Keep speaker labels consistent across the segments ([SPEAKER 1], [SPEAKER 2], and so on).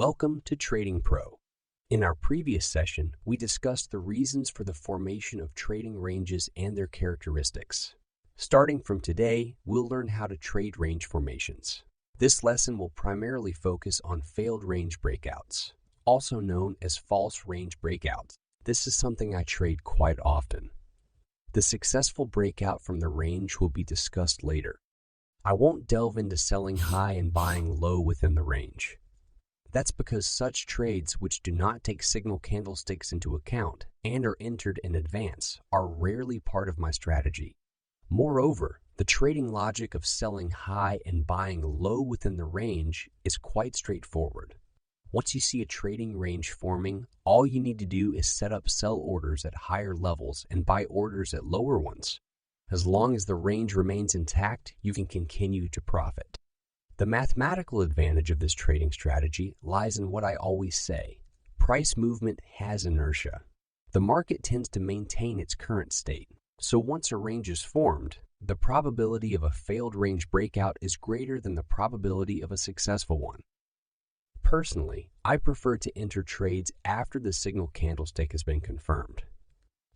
[SPEAKER 1] Welcome to Trading Pro. In our previous session, we discussed the reasons for the formation of trading ranges and their characteristics. Starting from today, we'll learn how to trade range formations. This lesson will primarily focus on failed range breakouts, also known as false range breakouts. This is something I trade quite often. The successful breakout from the range will be discussed later. I won't delve into selling high and buying low within the range. That's because such trades which do not take signal candlesticks into account and are entered in advance are rarely part of my strategy. Moreover, the trading logic of selling high and buying low within the range is quite straightforward. Once you see a trading range forming, all you need to do is set up sell orders at higher levels and buy orders at lower ones. As long as the range remains intact, you can continue to profit. The mathematical advantage of this trading strategy lies in what I always say: price movement has inertia. The market tends to maintain its current state, so once a range is formed, the probability of a failed range breakout is greater than the probability of a successful one. Personally, I prefer to enter trades after the signal candlestick has been confirmed.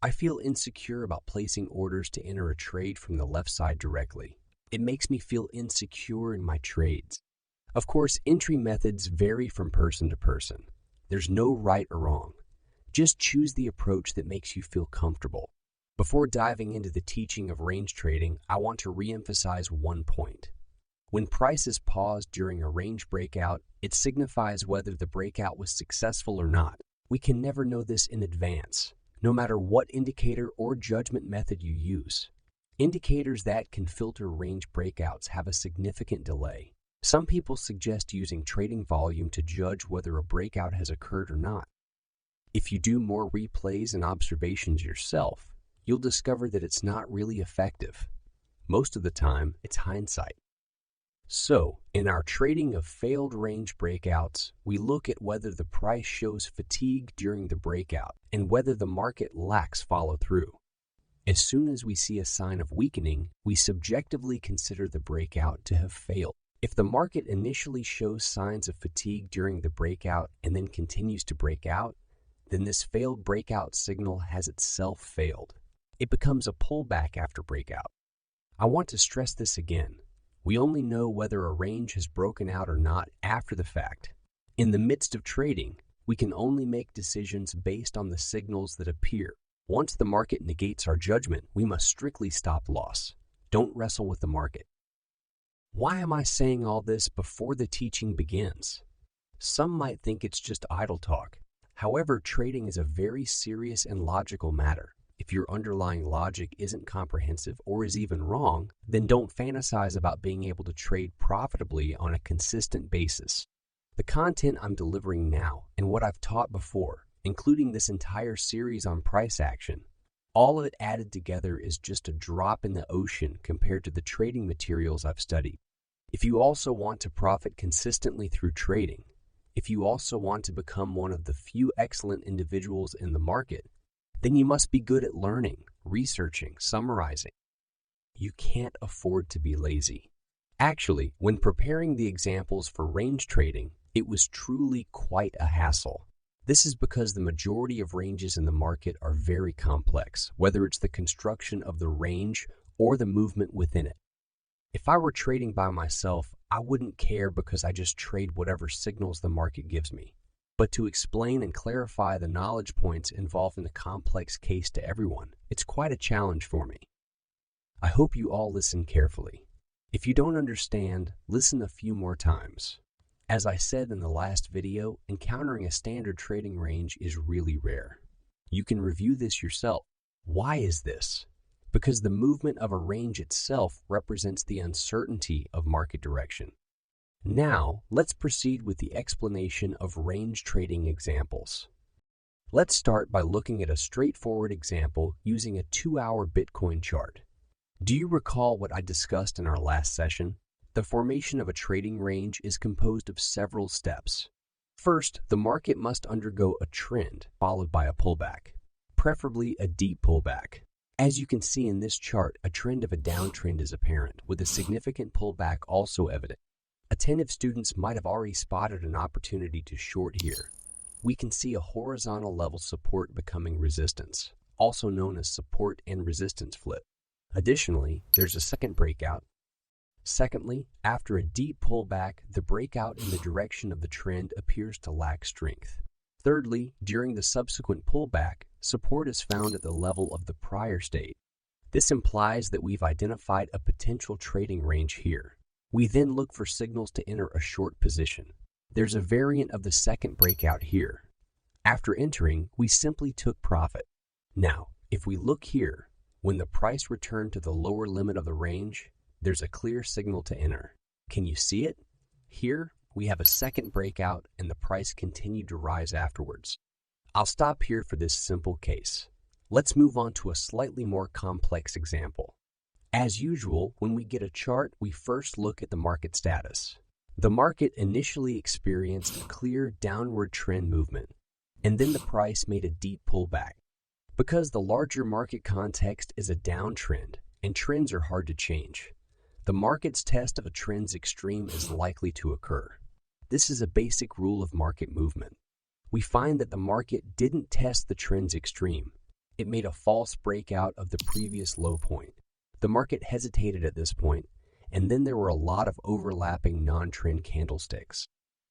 [SPEAKER 1] I feel insecure about placing orders to enter a trade from the left side directly. It makes me feel insecure in my trades. Of course, entry methods vary from person to person. There's no right or wrong. Just choose the approach that makes you feel comfortable. Before diving into the teaching of range trading, I want to re-emphasize one point. When price is paused during a range breakout, it signifies whether the breakout was successful or not. We can never know this in advance, no matter what indicator or judgment method you use. Indicators that can filter range breakouts have a significant delay. Some people suggest using trading volume to judge whether a breakout has occurred or not. If you do more replays and observations yourself, you'll discover that it's not really effective. Most of the time, it's hindsight. So, in our trading of failed range breakouts, we look at whether the price shows fatigue during the breakout and whether the market lacks follow-through. As soon as we see a sign of weakening, we subjectively consider the breakout to have failed. If the market initially shows signs of fatigue during the breakout and then continues to break out, then this failed breakout signal has itself failed. It becomes a pullback after breakout. I want to stress this again. We only know whether a range has broken out or not after the fact. In the midst of trading, we can only make decisions based on the signals that appear. Once the market negates our judgment, we must strictly stop loss. Don't wrestle with the market. Why am I saying all this before the teaching begins? Some might think it's just idle talk. However, trading is a very serious and logical matter. If your underlying logic isn't comprehensive or is even wrong, then don't fantasize about being able to trade profitably on a consistent basis. The content I'm delivering now and what I've taught before, including this entire series on price action, all of it added together is just a drop in the ocean compared to the trading materials I've studied. If you also want to profit consistently through trading, if you also want to become one of the few excellent individuals in the market, then you must be good at learning, researching, summarizing. You can't afford to be lazy. Actually, when preparing the examples for range trading, it was truly quite a hassle. This is because the majority of ranges in the market are very complex, whether it's the construction of the range or the movement within it. If I were trading by myself, I wouldn't care because I just trade whatever signals the market gives me. But to explain and clarify the knowledge points involved in a complex case to everyone, it's quite a challenge for me. I hope you all listen carefully. If you don't understand, listen a few more times. As I said in the last video, encountering a standard trading range is really rare. You can review this yourself. Why is this? Because the movement of a range itself represents the uncertainty of market direction. Now, let's proceed with the explanation of range trading examples. Let's start by looking at a straightforward example using a 2-hour Bitcoin chart. Do you recall what I discussed in our last session? The formation of a trading range is composed of several steps. First, the market must undergo a trend, followed by a pullback, preferably a deep pullback. As you can see in this chart, a trend of a downtrend is apparent, with a significant pullback also evident. Attentive students might have already spotted an opportunity to short here. We can see a horizontal level support becoming resistance, also known as support and resistance flip. Additionally, there's a second breakout. Secondly, after a deep pullback, the breakout in the direction of the trend appears to lack strength. Thirdly, during the subsequent pullback, support is found at the level of the prior state. This implies that we've identified a potential trading range here. We then look for signals to enter a short position. There's a variant of the second breakout here. After entering, we simply took profit. Now, if we look here, when the price returned to the lower limit of the range, there's a clear signal to enter. Can you see it? Here, we have a second breakout and the price continued to rise afterwards. I'll stop here for this simple case. Let's move on to a slightly more complex example. As usual, when we get a chart, we first look at the market status. The market initially experienced a clear downward trend movement, and then the price made a deep pullback. Because the larger market context is a downtrend, and trends are hard to change, the market's test of a trend's extreme is likely to occur. This is a basic rule of market movement. We find that the market didn't test the trend's extreme. It made a false breakout of the previous low point. The market hesitated at this point, and then there were a lot of overlapping non-trend candlesticks.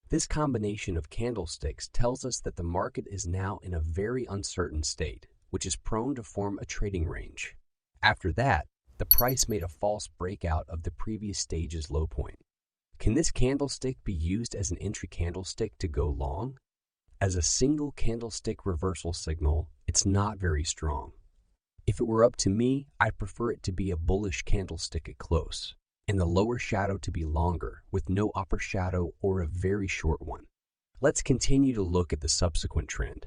[SPEAKER 1] This combination of candlesticks tells us that the market is now in a very uncertain state, which is prone to form a trading range. After that, the price made a false breakout of the previous stage's low point. Can this candlestick be used as an entry candlestick to go long? As a single candlestick reversal signal, it's not very strong. If it were up to me, I'd prefer it to be a bullish candlestick at close, and the lower shadow to be longer, with no upper shadow or a very short one. Let's continue to look at the subsequent trend.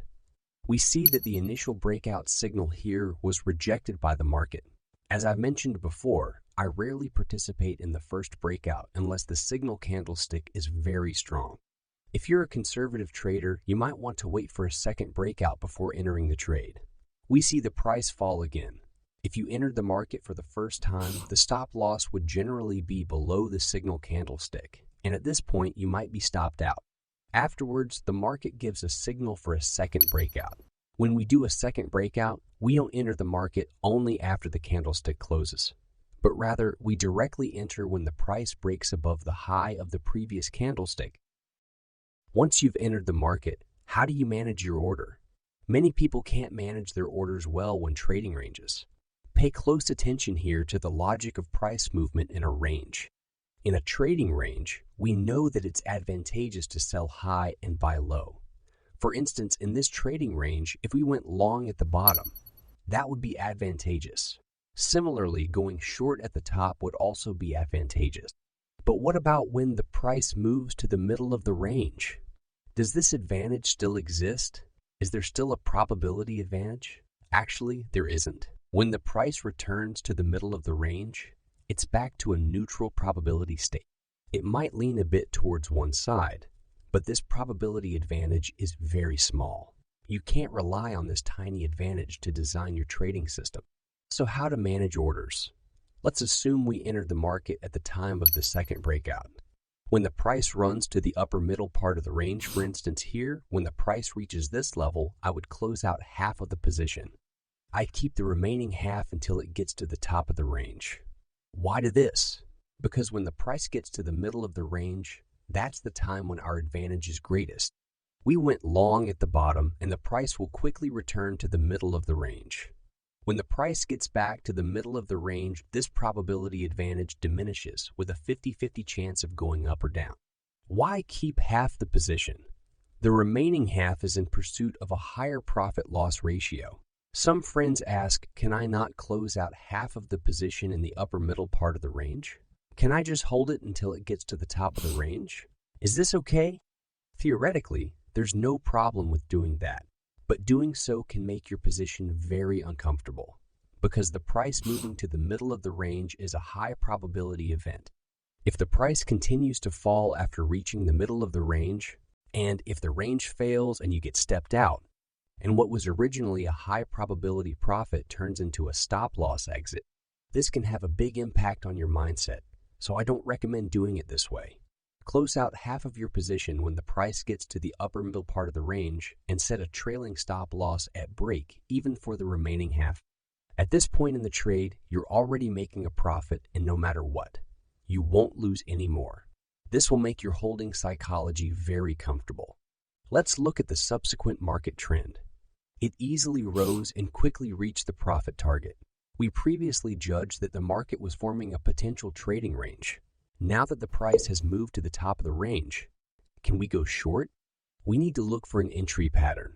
[SPEAKER 1] We see that the initial breakout signal here was rejected by the market. As I've mentioned before, I rarely participate in the first breakout unless the signal candlestick is very strong. If you're a conservative trader, you might want to wait for a second breakout before entering the trade. We see the price fall again. If you entered the market for the first time, the stop loss would generally be below the signal candlestick, and at this point you might be stopped out. Afterwards, the market gives a signal for a second breakout. When we do a second breakout, we don't enter the market only after the candlestick closes, but rather we directly enter when the price breaks above the high of the previous candlestick. Once you've entered the market, how do you manage your order? Many people can't manage their orders well when trading ranges. Pay close attention here to the logic of price movement in a range. In a trading range, we know that it's advantageous to sell high and buy low. For instance, in this trading range, if we went long at the bottom, that would be advantageous. Similarly, going short at the top would also be advantageous. But what about when the price moves to the middle of the range? Does this advantage still exist? Is there still a probability advantage? Actually, there isn't. When the price returns to the middle of the range, it's back to a neutral probability state. It might lean a bit towards one side, but this probability advantage is very small. You can't rely on this tiny advantage to design your trading system. So how to manage orders? Let's assume we entered the market at the time of the second breakout. When the price runs to the upper middle part of the range, for instance here, when the price reaches this level, I would close out half of the position. I'd keep the remaining half until it gets to the top of the range. Why do this? Because when the price gets to the middle of the range, that's the time when our advantage is greatest. We went long at the bottom and the price will quickly return to the middle of the range. When the price gets back to the middle of the range, this probability advantage diminishes with a 50-50 chance of going up or down. Why keep half the position? The remaining half is in pursuit of a higher profit-loss ratio. Some friends ask, can I not close out half of the position in the upper middle part of the range? Can I just hold it until it gets to the top of the range? Is this okay? Theoretically, there's no problem with doing that. But doing so can make your position very uncomfortable because the price moving to the middle of the range is a high probability event. If the price continues to fall after reaching the middle of the range, and if the range fails and you get stepped out, and what was originally a high probability profit turns into a stop loss exit, this can have a big impact on your mindset, so I don't recommend doing it this way. Close out half of your position when the price gets to the upper middle part of the range and set a trailing stop loss at break even for the remaining half. At this point in the trade, you're already making a profit, and no matter what, you won't lose any more. This will make your holding psychology very comfortable. Let's look at the subsequent market trend. It easily rose and quickly reached the profit target. We previously judged that the market was forming a potential trading range. Now that the price has moved to the top of the range, can we go short? We need to look for an entry pattern.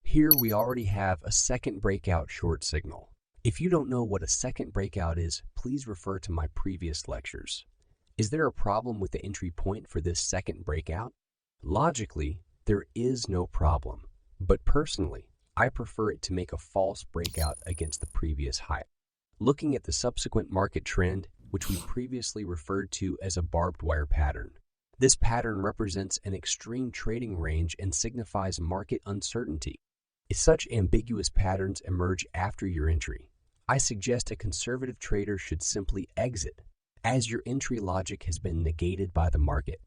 [SPEAKER 1] Here we already have a second breakout short signal. If you don't know what a second breakout is, please refer to my previous lectures. Is there a problem with the entry point for this second breakout? Logically, there is no problem, but personally, I prefer it to make a false breakout against the previous high. Looking at the subsequent market trend, which we previously referred to as a barbed wire pattern. This pattern represents an extreme trading range and signifies market uncertainty. If such ambiguous patterns emerge after your entry, I suggest a conservative trader should simply exit, as your entry logic has been negated by the market.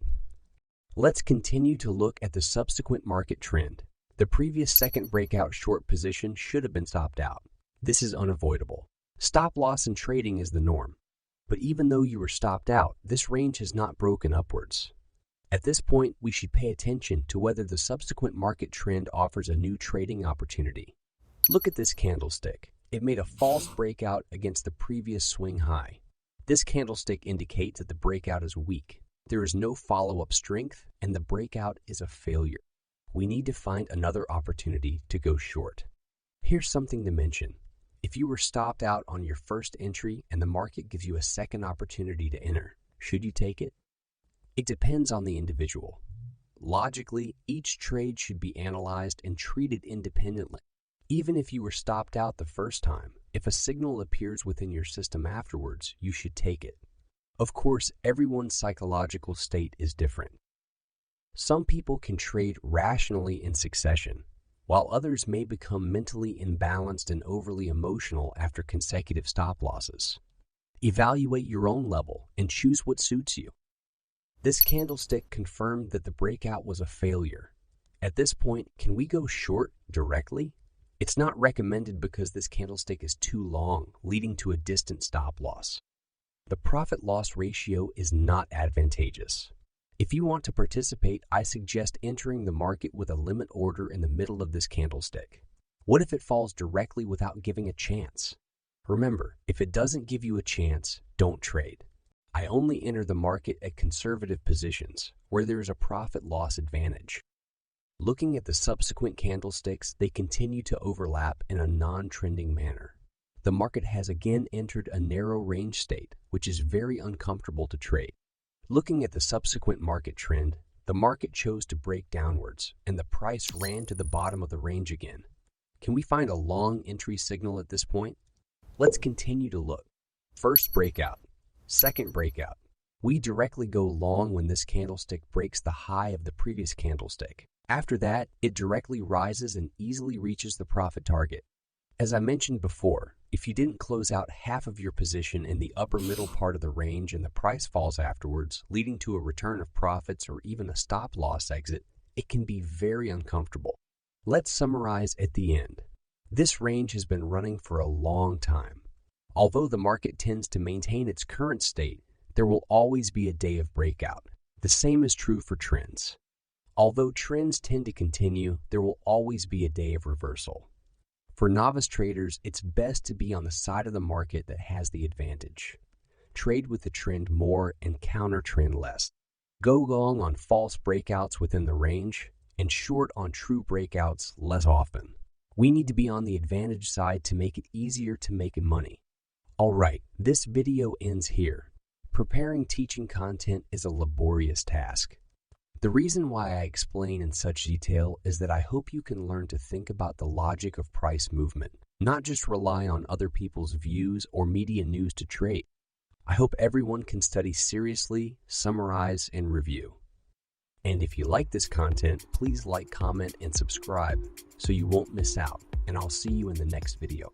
[SPEAKER 1] Let's continue to look at the subsequent market trend. The previous second breakout short position should have been stopped out. This is unavoidable. Stop loss in trading is the norm. But even though you were stopped out, this range has not broken upwards. At this point, we should pay attention to whether the subsequent market trend offers a new trading opportunity. Look at this candlestick. It made a false breakout against the previous swing high. This candlestick indicates that the breakout is weak. There is no follow-up strength, and the breakout is a failure. We need to find another opportunity to go short. Here's something to mention. If you were stopped out on your first entry and the market gives you a second opportunity to enter, should you take it? It depends on the individual. Logically, each trade should be analyzed and treated independently. Even if you were stopped out the first time, if a signal appears within your system afterwards, you should take it. Of course, everyone's psychological state is different. Some people can trade rationally in succession, while others may become mentally imbalanced and overly emotional after consecutive stop losses. Evaluate your own level and choose what suits you. This candlestick confirmed that the breakout was a failure. At this point, can we go short directly? It's not recommended because this candlestick is too long, leading to a distant stop loss. The profit-loss ratio is not advantageous. If you want to participate, I suggest entering the market with a limit order in the middle of this candlestick. What if it falls directly without giving a chance? Remember, if it doesn't give you a chance, don't trade. I only enter the market at conservative positions, where there is a profit-loss advantage. Looking at the subsequent candlesticks, they continue to overlap in a non-trending manner. The market has again entered a narrow range state, which is very uncomfortable to trade. Looking at the subsequent market trend, the market chose to break downwards, and the price ran to the bottom of the range again. Can we find a long entry signal at this point? Let's continue to look. First breakout. Second breakout. We directly go long when this candlestick breaks the high of the previous candlestick. After that, it directly rises and easily reaches the profit target. As I mentioned before, if you didn't close out half of your position in the upper middle part of the range and the price falls afterwards, leading to a return of profits or even a stop loss exit, it can be very uncomfortable. Let's summarize at the end. This range has been running for a long time. Although the market tends to maintain its current state, there will always be a day of breakout. The same is true for trends. Although trends tend to continue, there will always be a day of reversal. For novice traders, it's best to be on the side of the market that has the advantage. Trade with the trend more and counter trend less. Go long on false breakouts within the range and short on true breakouts less often. We need to be on the advantage side to make it easier to make money. Alright, this video ends here. Preparing teaching content is a laborious task. The reason why I explain in such detail is that I hope you can learn to think about the logic of price movement, not just rely on other people's views or media news to trade. I hope everyone can study seriously, summarize, and review. And if you like this content, please like, comment, and subscribe so you won't miss out, and I'll see you in the next video.